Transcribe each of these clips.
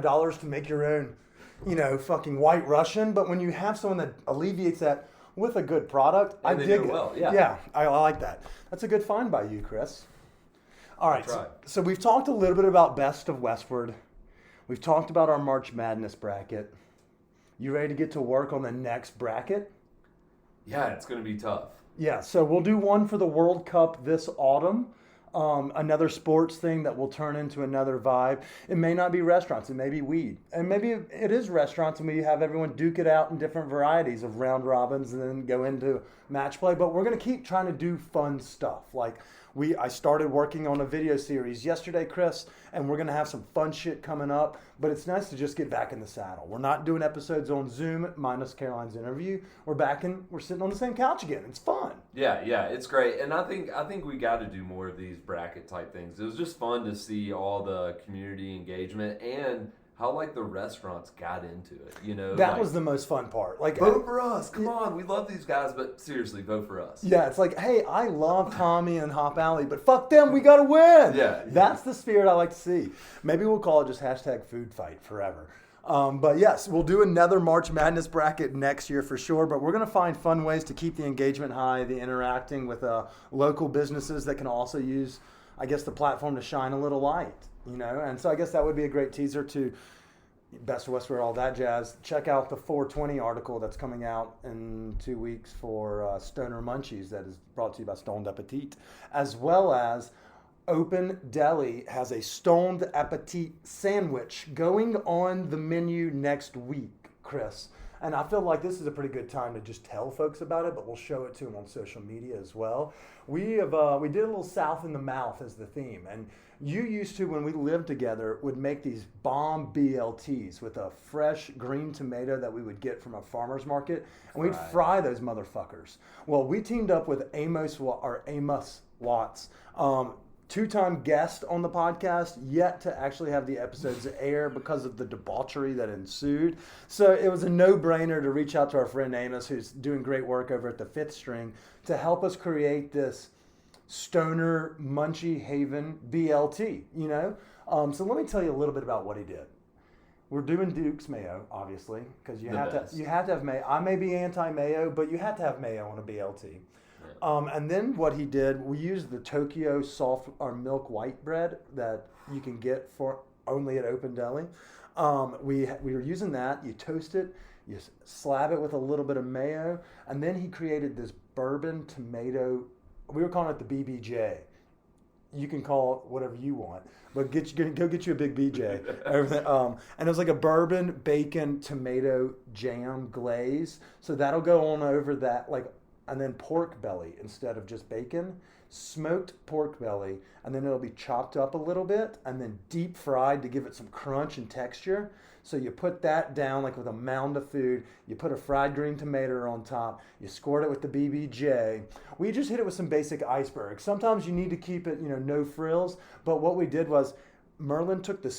$5 to make your own, fucking White Russian. But when you have someone that alleviates that with a good product, I And they dig do it it. well, yeah. Yeah, I like that. That's a good find by you, Chris. All right, Try. so we've talked a little bit about Best of Westward. We've talked about our March Madness bracket. You ready to get to work on the next bracket? Yeah, it's going to be tough. Yeah, so we'll do one for the World Cup this autumn. Another sports thing that will turn into another vibe. It may not be restaurants, it may be weed. And maybe it is restaurants and we have everyone duke it out in different varieties of round robins and then go into match play. But we're going to keep trying to do fun stuff. Like I started working on a video series yesterday, Chris, and we're going to have some fun shit coming up. But it's nice to just get back in the saddle. We're not doing episodes on Zoom minus Caroline's interview. We're sitting on the same couch again. It's fun. Yeah, it's great. And I think we got to do more of these bracket type things. It was just fun to see all the community engagement and how like the restaurants got into it, That was the most fun part. Like, vote for us. Come on. We love these guys, but seriously, vote for us. yeah, it's like, hey, I love Tommy and Hop Alley, but fuck them, we gotta win. Yeah. That's the spirit I like to see. Maybe we'll call it just hashtag food fight forever. But yes, we'll do another March Madness bracket next year for sure. But we're going to find fun ways to keep the engagement high, the interacting with local businesses that can also use, I guess, the platform to shine a little light, And so I guess that would be a great teaser to Best of Westward, all that jazz. Check out the 420 article that's coming out in 2 weeks for Stoner Munchies that is brought to you by Stoned Appetit, as well as Open Deli has a Stoned Appetit sandwich going on the menu next week, Chris. And I feel like this is a pretty good time to just tell folks about it, but we'll show it to them on social media as well. We did a little South in the Mouth as the theme, and you used to, when we lived together, would make these bomb BLTs with a fresh green tomato that we would get from a farmer's market, and we'd fry those motherfuckers. Well, we teamed up with Amos Watts, two-time guest on the podcast, yet to actually have the episodes air because of the debauchery that ensued. So it was a no-brainer to reach out to our friend Amos, who's doing great work over at the Fifth String, to help us create this Stoner Munchie Haven BLT, So let me tell you a little bit about what he did. We're doing Duke's mayo, obviously, because you have to have mayo. I may be anti-mayo, but you have to have mayo on a BLT. And then what he did, we used the Tokyo soft or milk white bread that you can get for only at Open Deli. We were using that. You toast it, you slab it with a little bit of mayo, and then he created this bourbon tomato. We were calling it the BBJ. You can call it whatever you want, but go get you a big BJ. And it was like a bourbon bacon tomato jam glaze. So that'll go on over that and then pork belly instead of just bacon, smoked pork belly, and then it'll be chopped up a little bit and then deep fried to give it some crunch and texture. So you put that down like with a mound of food. You put a fried green tomato on top. You squirt it with the BBJ. We just hit it with some basic iceberg. Sometimes you need to keep it, no frills. But what we did was Amos took the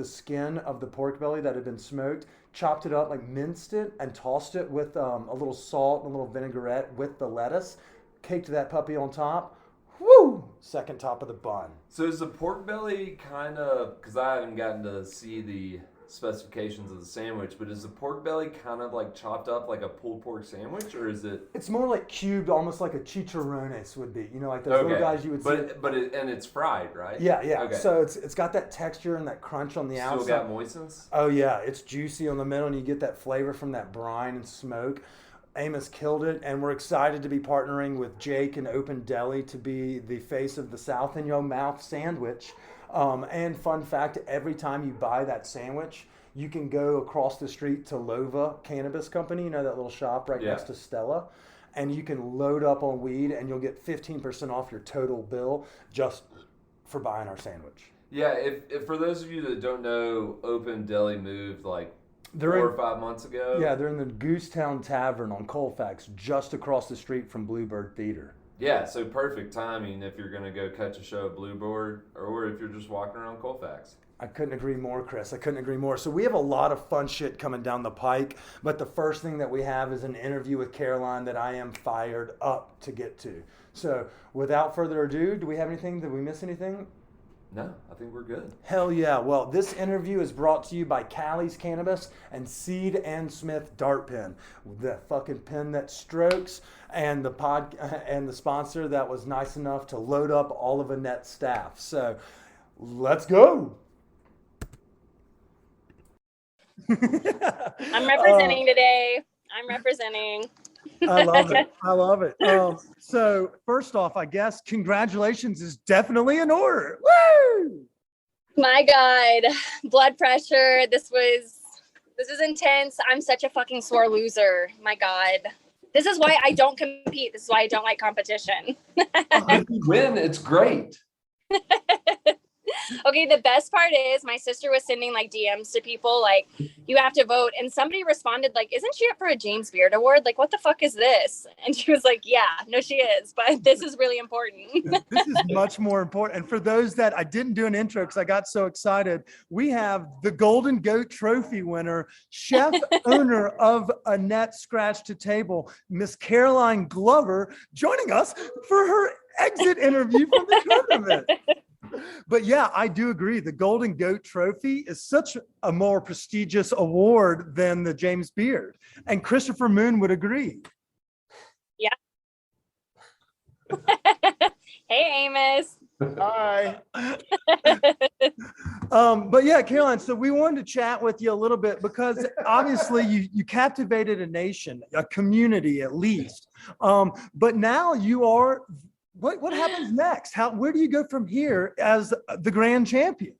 skin of the pork belly that had been smoked, chopped it up, minced it, and tossed it with a little salt and a little vinaigrette with the lettuce, caked that puppy on top. Woo! Second top of the bun. So is the pork belly kind of, because I haven't gotten to see the specifications of the sandwich, but is the pork belly kind of like chopped up like a pulled pork sandwich, or is it? It's more like cubed, almost like a chicharrones would be. Like those little guys you would see. But it's fried, right? Yeah. Okay. So it's got that texture and that crunch on the outside. Still got moistness? Oh yeah, it's juicy on the middle, and you get that flavor from that brine and smoke. Amos killed it, and we're excited to be partnering with Jake and Open Deli to be the face of the South in Your Mouth sandwich. And fun fact, every time you buy that sandwich, you can go across the street to Lova Cannabis Company, that little shop right next to Stella, and you can load up on weed, and you'll get 15% off your total bill just for buying our sandwich. Yeah, if for those of you that don't know, Open Deli moved 4 or 5 months ago. Yeah, they're in the Goosetown Tavern on Colfax, just across the street from Bluebird Theater. Yeah, so perfect timing if you're going to go catch a show at Bluebird or if you're just walking around Colfax. I couldn't agree more, Chris. I couldn't agree more. So we have a lot of fun shit coming down the pike, but the first thing that we have is an interview with Caroline that I am fired up to get to. So without further ado, do we have anything? Did we miss anything? No, I think we're good. Hell yeah. Well, this interview is brought to you by Callie's Cannabis and Seed and Smith Dart Pen, the fucking pen that strokes, and the sponsor that was nice enough to load up all of Annette's staff. So let's go. I'm representing today. I'm representing. I love it. I love it. So first off, I guess congratulations is definitely in order. Woo! My God, blood pressure. This was intense. I'm such a fucking sore loser. My God. This is why I don't compete. This is why I don't like competition. If you win, it's great. Okay, the best part is my sister was sending like DMs to people like, you have to vote. And somebody responded like, isn't she up for a James Beard Award? Like, what the fuck is this? And she was like, yeah, no, she is. But this is really important. This is much more important. And for those that I didn't do an intro because I got so excited, we have the Golden Goat Trophy winner, chef owner of Annette Scratch to Table, Miss Caroline Glover, joining us for her exit interview from the tournament. But yeah, I do agree. The Golden Goat Trophy is such a more prestigious award than the James Beard. And Christopher Moon would agree. Yeah. Hey, Amos. Hi. But yeah, Caroline, so we wanted to chat with you a little bit because obviously you captivated a nation, a community at least. But now you are... What happens next? Where do you go from here as the grand champion?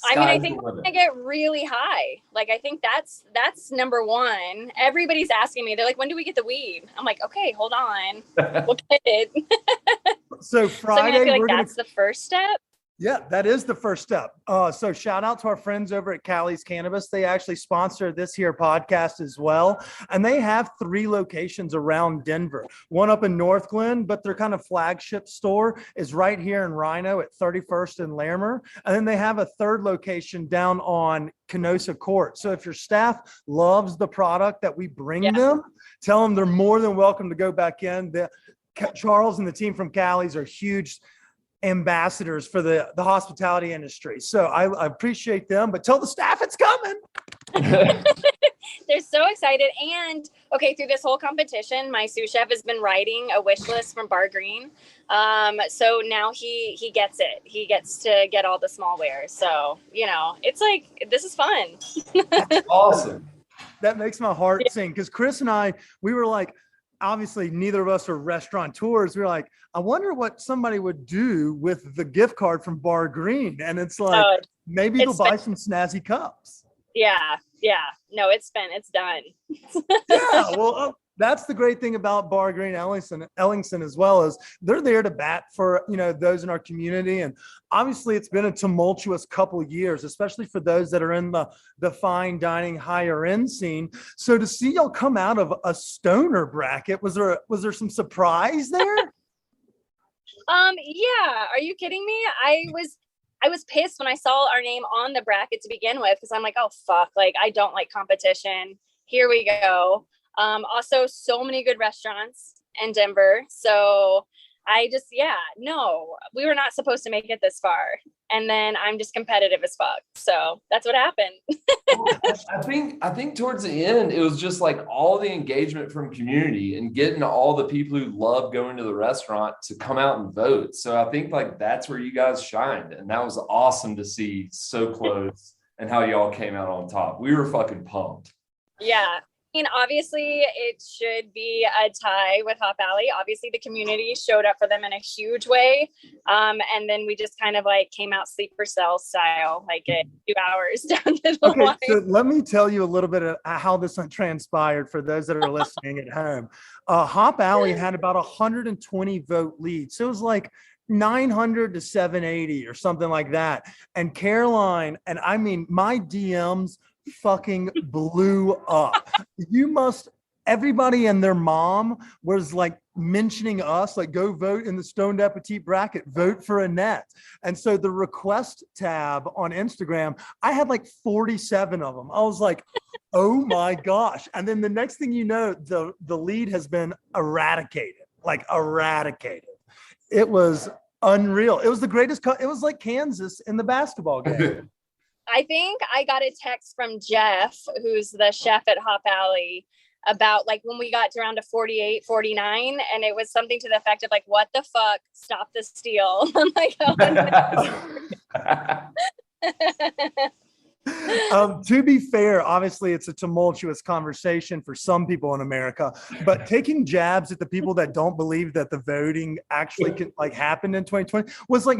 I mean, I think we're gonna get really high. Like, I think that's number one. Everybody's asking me. They're like, when do we get the weed? I'm like, okay, hold on. We'll get it. So Friday, I feel like that's the first step. Yeah, that is the first step. So shout out to our friends over at Callie's Cannabis. They actually sponsor this here podcast as well. And they have 3 locations around Denver. One up in North Glen, but their kind of flagship store is right here in Rhino at 31st and Larimer. And then they have a 3rd location down on Kenosha Court. So if your staff loves the product that we bring them, tell them they're more than welcome to go back in. Charles and the team from Callie's are huge ambassadors for the hospitality industry. So I appreciate them, but tell the staff it's coming. They're so excited. And okay, through this whole competition, my sous chef has been writing a wish list from Bar Green. So now he gets it. He gets to get all the small wares. So, you know, it's like, this is fun. That's awesome. That makes my heart sing. Because Chris and I, we were like, obviously neither of us are restaurateurs. We were like, I wonder what somebody would do with the gift card from Bar Green. And it's like, maybe they'll buy some snazzy cups. Yeah. No, it's done. Yeah. Well, that's the great thing about Bar Green Ellingson as well, is they're there to bat for, you know, those in our community. And obviously it's been a tumultuous couple of years, especially for those that are in the fine dining higher end scene. So to see y'all come out of a stoner bracket, was there some surprise there? Yeah. Are you kidding me? I was pissed when I saw our name on the bracket to begin with, because I'm like, oh fuck, like I don't like competition. Here we go. Also so many good restaurants in Denver. So I just, no, we were not supposed to make it this far. And then I'm just competitive as fuck. So that's what happened. I think towards the end, it was just like all the engagement from community and getting all the people who love going to the restaurant to come out and vote. So I think like that's where you guys shined. And that was awesome to see so close and how y'all came out on top. We were fucking pumped. Yeah. I mean, obviously it should be a tie with Hop Alley. Obviously the community showed up for them in a huge way. And then we just kind of like came out sleeper cell style, like at 2 hours down to the line. So let me tell you a little bit of how this transpired for those that are listening at home. Hop Alley had about 120 vote lead. So it was like 900 to 780 or something like that. And Caroline, and I mean, my DMs fucking blew up. Everybody and their mom was like mentioning us, like go vote in the Stoned Appetit bracket, vote for Annette. And so the request tab on Instagram, I had like 47 of them. I was like, oh my gosh. And then the next thing you know, the lead has been eradicated. It was Unreal. It was the greatest. It was like Kansas in the basketball game. I think I got a text from Jeff, who's the chef at Hop Alley, about like when we got around to 48, 49, and it was something to the effect of like, what the fuck, stop the steal. I'm like, to be fair, obviously it's a tumultuous conversation for some people in America, but taking jabs at the people that don't believe that the voting actually can, like, happened in 2020 was like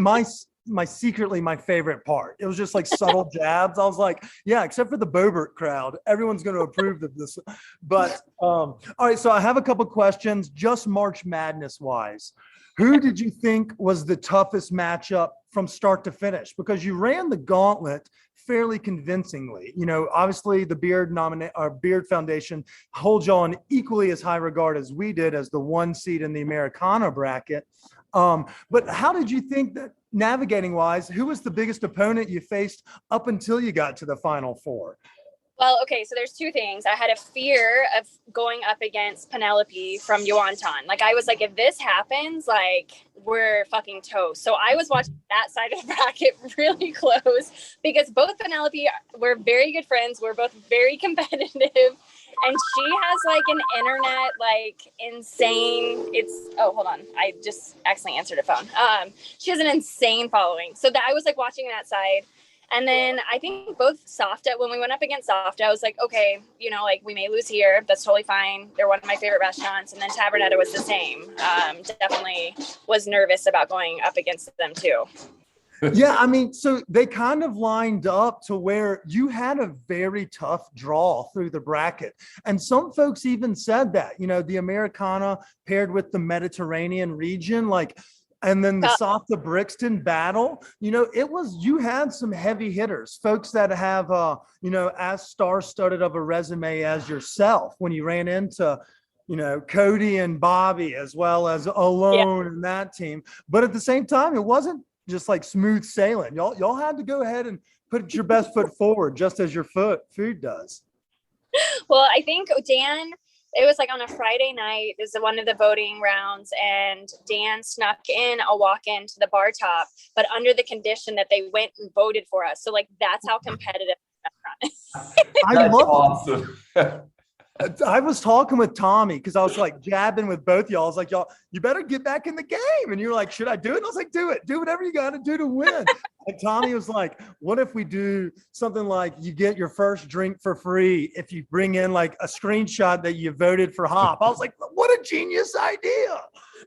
secretly my favorite part. It was just like subtle jabs. I was like, yeah, except for the Bobert crowd, everyone's going to approve of this. But all right, so I have a couple questions, just March Madness wise. Who did you think was the toughest matchup from start to finish? Because you ran the gauntlet fairly convincingly. You know, obviously the Beard Foundation holds you on equally as high regard as we did as the 1 seed in the Americana bracket. But how did you think that, navigating wise, who was the biggest opponent you faced up until you got to the Final Four? Well, okay, so there's two things. I had a fear of going up against Penelope from Yuantan. Like, I was like, if this happens, like, we're fucking toast. So I was watching that side of the bracket really close because both Penelope were very good friends. We're both very competitive. And she has like an internet, like insane. Hold on. I just accidentally answered a phone. She has an insane following. So that I was like watching that side. And then I think both Softa, when we went up against Softa, I was like, okay, you know, like we may lose here. That's totally fine. They're one of my favorite restaurants. And then Tabernetta was the same. Definitely was nervous about going up against them too. Yeah, I mean, so they kind of lined up to where you had a very tough draw through the bracket. And some folks even said that, you know, the Americana paired with the Mediterranean region, like, and then the Softa Brixton battle, you know, you had some heavy hitters, folks that have, you know, as star-studded of a resume as yourself when you ran into, you know, Cody and Bobby, as well as Alone and that team. But at the same time, it wasn't just like smooth sailing. Y'all had to go ahead and put your best foot forward, just as your food does. Well, I think Dan, it was like on a Friday night, is one of the voting rounds, and Dan snuck in a walk-in to the bar top, but under the condition that they went and voted for us. So like, that's how competitive the restaurant is. I love awesome. I was talking with Tommy because I was like jabbing with both y'all. I was like, y'all, you better get back in the game. And you were like, should I do it? And I was like, do it. Do whatever you got to do to win. And Tommy was like, what if we do something like you get your first drink for free if you bring in like a screenshot that you voted for Hop? I was like, what a genius idea.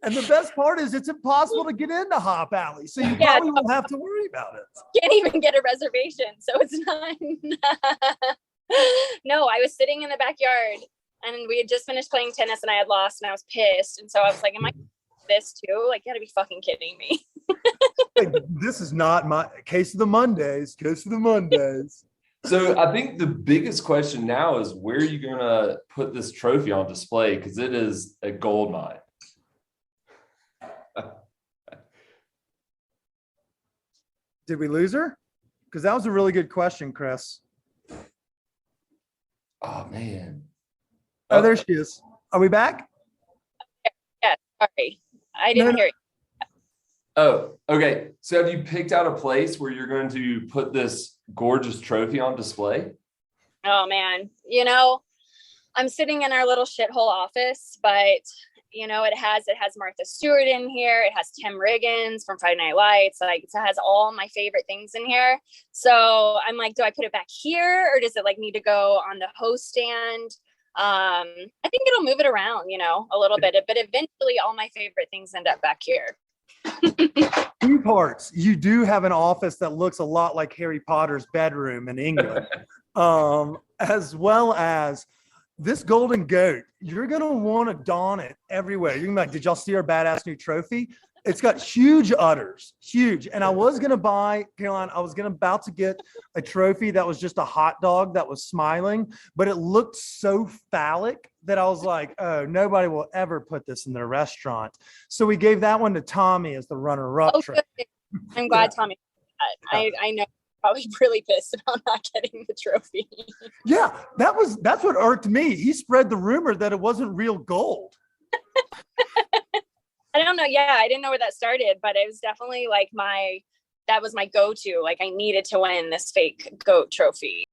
And the best part is it's impossible to get into Hop Alley. So you probably won't have to worry about it. Can't even get a reservation. So it's not. No, I was sitting in the backyard and we had just finished playing tennis and I had lost and I was pissed. And so I was like, am I this too? Like, you gotta be fucking kidding me. Like, this is not my case of the Mondays. So I think the biggest question now is, where are you going to put this trophy on display? Because it is a gold mine. Did we lose her? Because that was a really good question, Chris. Oh, man. Oh, there she is. Are we back? Yeah, sorry. I didn't hear you. Oh, okay. So have you picked out a place where you're going to put this gorgeous trophy on display? Oh, man. You know, I'm sitting in our little shithole office, but, you know, it has Martha Stewart in here. It has Tim Riggins from Friday Night Lights. Like, it has all my favorite things in here. So I'm like, do I put it back here or does it like need to go on the host stand? I think it'll move it around, you know, a little bit, but eventually all my favorite things end up back here. Two parts. You do have an office that looks a lot like Harry Potter's bedroom in England, as well as this golden goat. You're going to want to don it everywhere. You're going to be like, did y'all see our badass new trophy? It's got huge udders, huge. And I was going to buy, Caroline, about to get a trophy that was just a hot dog that was smiling, but it looked so phallic that I was like, oh, nobody will ever put this in their restaurant. So we gave that one to Tommy as the runner-up trophy. I'm glad Tommy did that. I know. Probably really pissed about not getting the trophy. Yeah, that's what irked me. He spread the rumor that it wasn't real gold. I don't know. Yeah, I didn't know where that started, but it was definitely like that was my go-to. Like I needed to win this fake goat trophy.